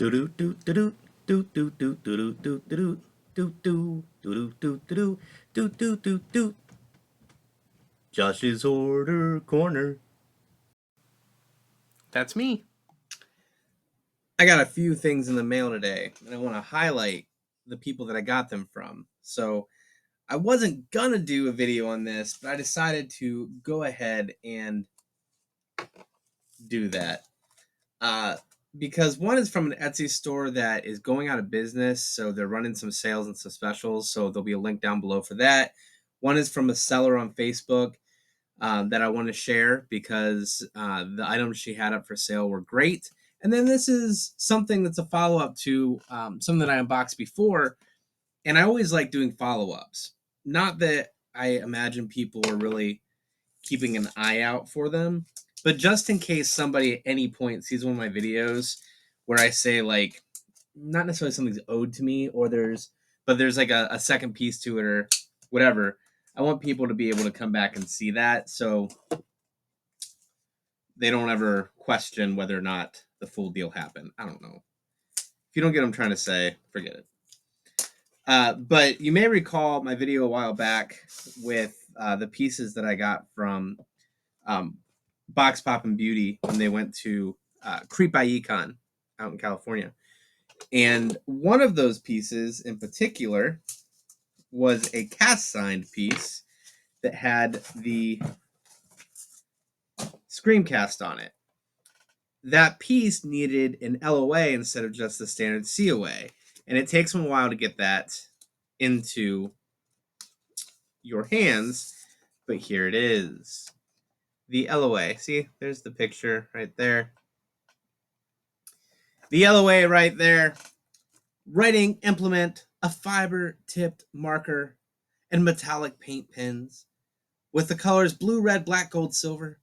Do do do do do do do do do do do do do do do do do do do do. Josh's Order Corner. That's me. I got a few things in the mail today, and I want to highlight the people that I got them from. So I wasn't gonna do a video on this, but I decided to go ahead and do that. Uh, because one is from an Etsy store that is going out of business, so they're running some sales and some specials. So there'll be a link down below for that. One is from a seller on Facebook that I want to share because the items she had up for sale were great. And then this is something that's a follow up to something that I unboxed before. And I always like doing follow ups. Not that I imagine people are really keeping an eye out for them, but just in case somebody at any point sees one of my videos where I say, like, not necessarily something's owed to me or there's like a second piece to it or whatever. I want people to be able to come back and see that. So they don't ever question whether or not the full deal happened. I don't know. If you don't get what I'm trying to say, forget it. But you may recall my video a while back with the pieces that I got from Box Pop and Beauty when they went to Creep by Econ out in California. And one of those pieces in particular was a cast signed piece that had the Screamcast on it. That piece needed an LOA instead of just the standard COA. And it takes them a while to get that into your hands, but here it is. The LOA. See, there's the picture right there. The LOA right there. Writing implement, a fiber tipped marker, and metallic paint pens with the colors blue, red, black, gold, silver.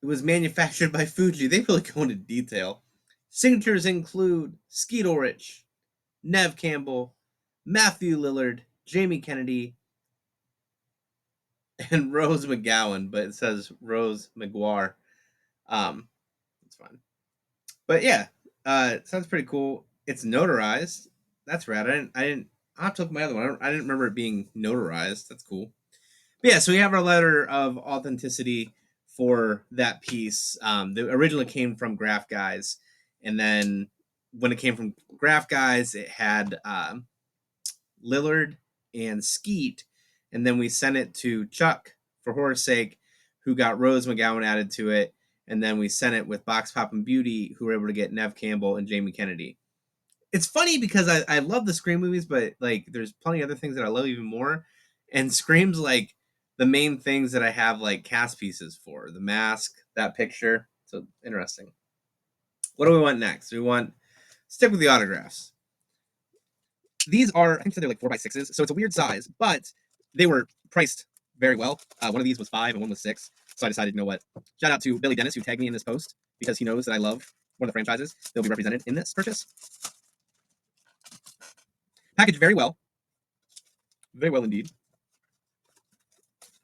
It was manufactured by Fuji. They really go into detail. Signatures include Skeet Ulrich, Nev Campbell, Matthew Lillard, Jamie Kennedy, and Rose McGowan, but it says Rose McGuire. It's fine. But yeah, it sounds pretty cool. It's notarized. That's rad. I'll have to look at my other one. I didn't remember it being notarized. That's cool. But yeah, so we have our letter of authenticity for that piece. That originally came from Graph Guys, and then when it came from Graph Guys, it had Lillard and Skeet, and then we sent it to Chuck for Horror's Sake, who got Rose McGowan added to it, and then we sent it with Box Pop and Beauty, who were able to get Nev Campbell and Jamie Kennedy. It's funny because I love the Scream movies, but like there's plenty of other things that I love even more, and Scream's like the main things that I have like cast pieces for. The mask, that picture. So interesting. What do we want next? We want stick with the autographs. These are, I think they're like 4x6s, so it's a weird size, but they were priced very well. One of these was 5 and one was 6, so I decided, you know what? Shout out to Billy Dennis, who tagged me in this post because he knows that I love one of the franchises. They'll be represented in this purchase. Packaged very well indeed.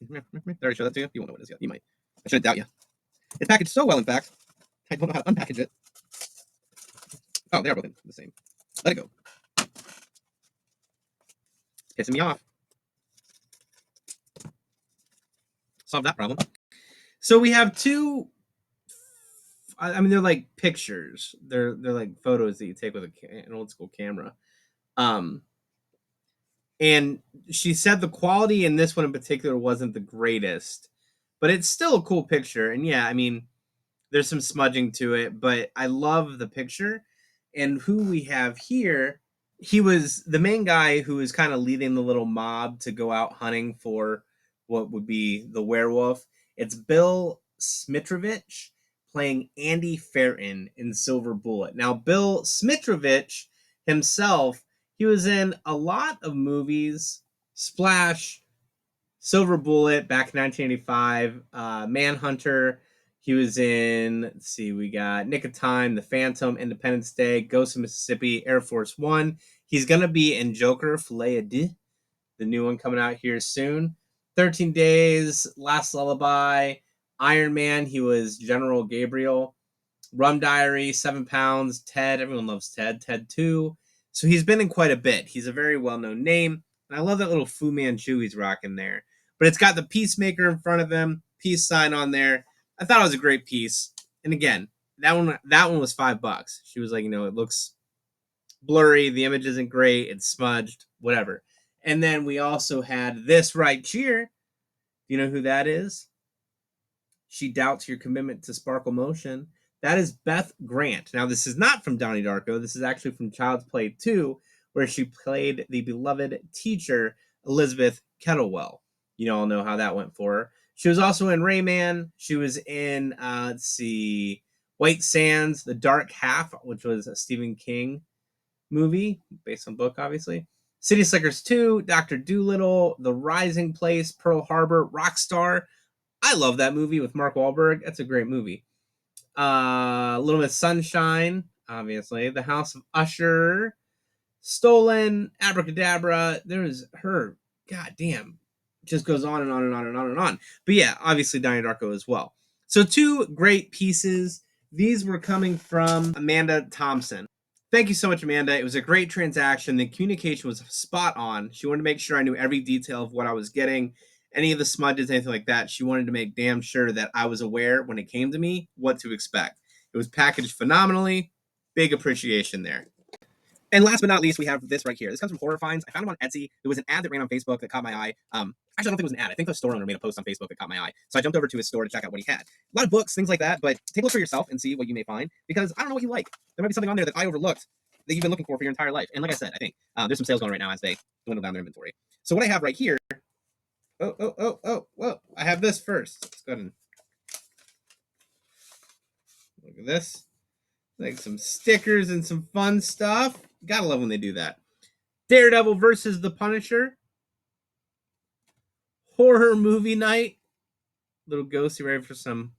Did I already show that to you? You won't know what it is yet. You might. I shouldn't doubt you. It's packaged so well, in fact, I don't know how to unpackage it. Oh, they are both in the same. Let it go. It's pissing me off. Solve that problem. So we have two. I mean, they're like pictures. They're like photos that you take with an old school camera. Um, and she said the quality in this one in particular wasn't the greatest, but it's still a cool picture. And yeah, I mean, there's some smudging to it, but I love the picture. And who we have here, he was the main guy who was kind of leading the little mob to go out hunting for what would be the werewolf. It's Bill Smitrovich playing Andy Ferton in Silver Bullet. Now, Bill Smitrovich himself, he was in a lot of movies. Splash, Silver Bullet back in 1985, Manhunter. He was in, let's see, we got Nick of Time, The Phantom, Independence Day, Ghost of Mississippi, Air Force One. He's going to be in Joker, Filet of Deux, the new one coming out here soon. 13 Days, Last Lullaby, Iron Man. He was General Gabriel. Rum Diary, 7 Pounds, Ted. Everyone loves Ted. Ted 2. So he's been in quite a bit. He's a very well-known name. And I love that little Fu Manchu he's rocking there. But it's got the Peacemaker in front of him, peace sign on there. I thought it was a great piece. And again, that one was $5. She was like, it looks blurry, the image isn't great, it's smudged, whatever. And then we also had this right here. Do you know who that is? She doubts your commitment to Sparkle Motion. That is Beth Grant. Now, this is not from Donnie Darko. This is actually from Child's Play 2, where she played the beloved teacher, Elizabeth Kettlewell. You all know how that went for her. She was also in Rayman. She was in, White Sands, The Dark Half, which was a Stephen King movie, based on book, obviously. City Slickers 2, Dr. Dolittle, The Rising Place, Pearl Harbor, Rockstar. I love that movie with Mark Wahlberg. That's a great movie. Little Miss Sunshine, obviously. The House of Usher, Stolen, Abracadabra. There's her. God damn. Just goes on and on and on and on and on. But yeah, obviously Donnie Darko as well. So 2 great pieces. These were coming from Amanda Thompson. Thank you so much, Amanda. It was a great transaction. The communication was spot on. She wanted to make sure I knew every detail of what I was getting, any of the smudges, anything like that. She wanted to make damn sure that I was aware when it came to me what to expect. It was packaged phenomenally. Big appreciation there. And last but not least, we have this right here. This comes from Horror Finds. I found them on Etsy. There was an ad that ran on Facebook that caught my eye. Actually, I don't think it was an ad. I think the store owner made a post on Facebook that caught my eye. So I jumped over to his store to check out what he had. A lot of books, things like that, but take a look for yourself and see what you may find, because I don't know what you like. There might be something on there that I overlooked that you've been looking for your entire life. And like I said, I think there's some sales going right now as they dwindle down their inventory. So what I have right here, whoa, I have this first. Let's go ahead and look at this. Like some stickers and some fun stuff. Gotta love when they do that. Daredevil versus the Punisher. Horror movie night. Little ghosty ready for some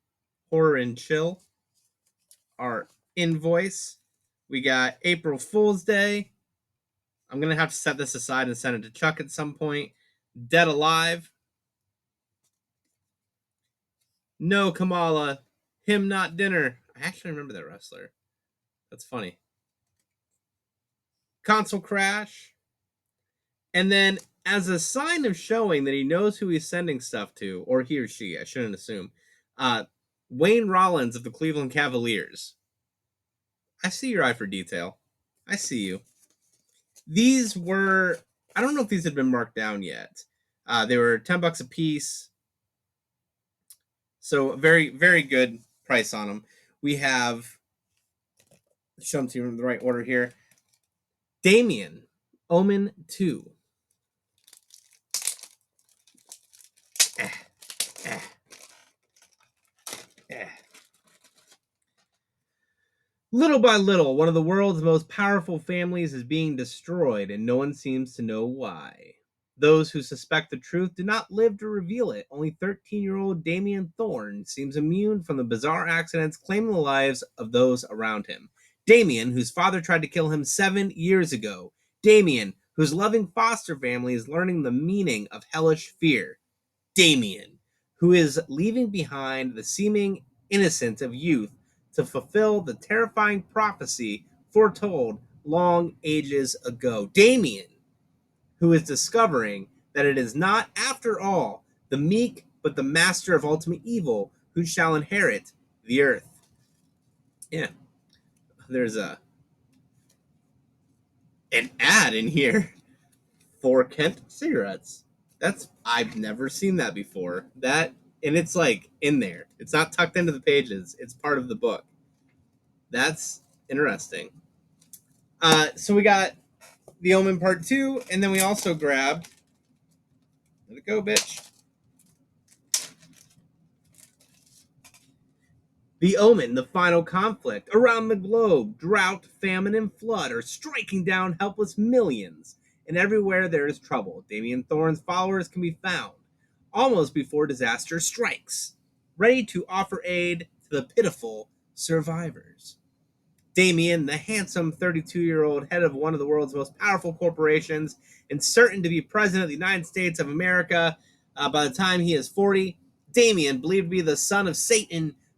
horror and chill. Our invoice. We got April Fool's Day. I'm going to have to set this aside and send it to Chuck at some point. Dead Alive. No Kamala. Him Not Dinner. I actually remember that wrestler. That's funny. Console Crash. And then, as a sign of showing that he knows who he's sending stuff to, or he or she, I shouldn't assume, Wayne Rollins of the Cleveland Cavaliers. I see your eye for detail. I see you. These were, I don't know if these had been marked down yet. They were $10 a piece. So very, very good price on them. We have, show them to you in the right order here. Damien, Omen 2. Little by little, one of the world's most powerful families is being destroyed, and no one seems to know why. Those who suspect the truth do not live to reveal it. Only 13-year-old Damien Thorne seems immune from the bizarre accidents claiming the lives of those around him. Damien, whose father tried to kill him 7 years ago. Damien, whose loving foster family is learning the meaning of hellish fear. Damien, who is leaving behind the seeming innocence of youth to fulfill the terrifying prophecy foretold long ages ago. Damien, who is discovering that it is not, after all, the meek but the master of ultimate evil who shall inherit the earth. Yeah, there's an ad in here for Kent cigarettes. I've never seen that before. And it's like in there. It's not tucked into the pages. It's part of the book. That's interesting. So we got The Omen Part 2, and then we also grabbed, let it go, bitch. The Omen, The Final Conflict. Around the globe, drought, famine, and flood are striking down helpless millions. And everywhere there is trouble, Damien Thorne's followers can be found, almost before disaster strikes, ready to offer aid to the pitiful survivors. Damien, the handsome 32-year-old head of one of the world's most powerful corporations and certain to be president of the United States of America by the time he is 40. Damien, believed to be the son of Satan,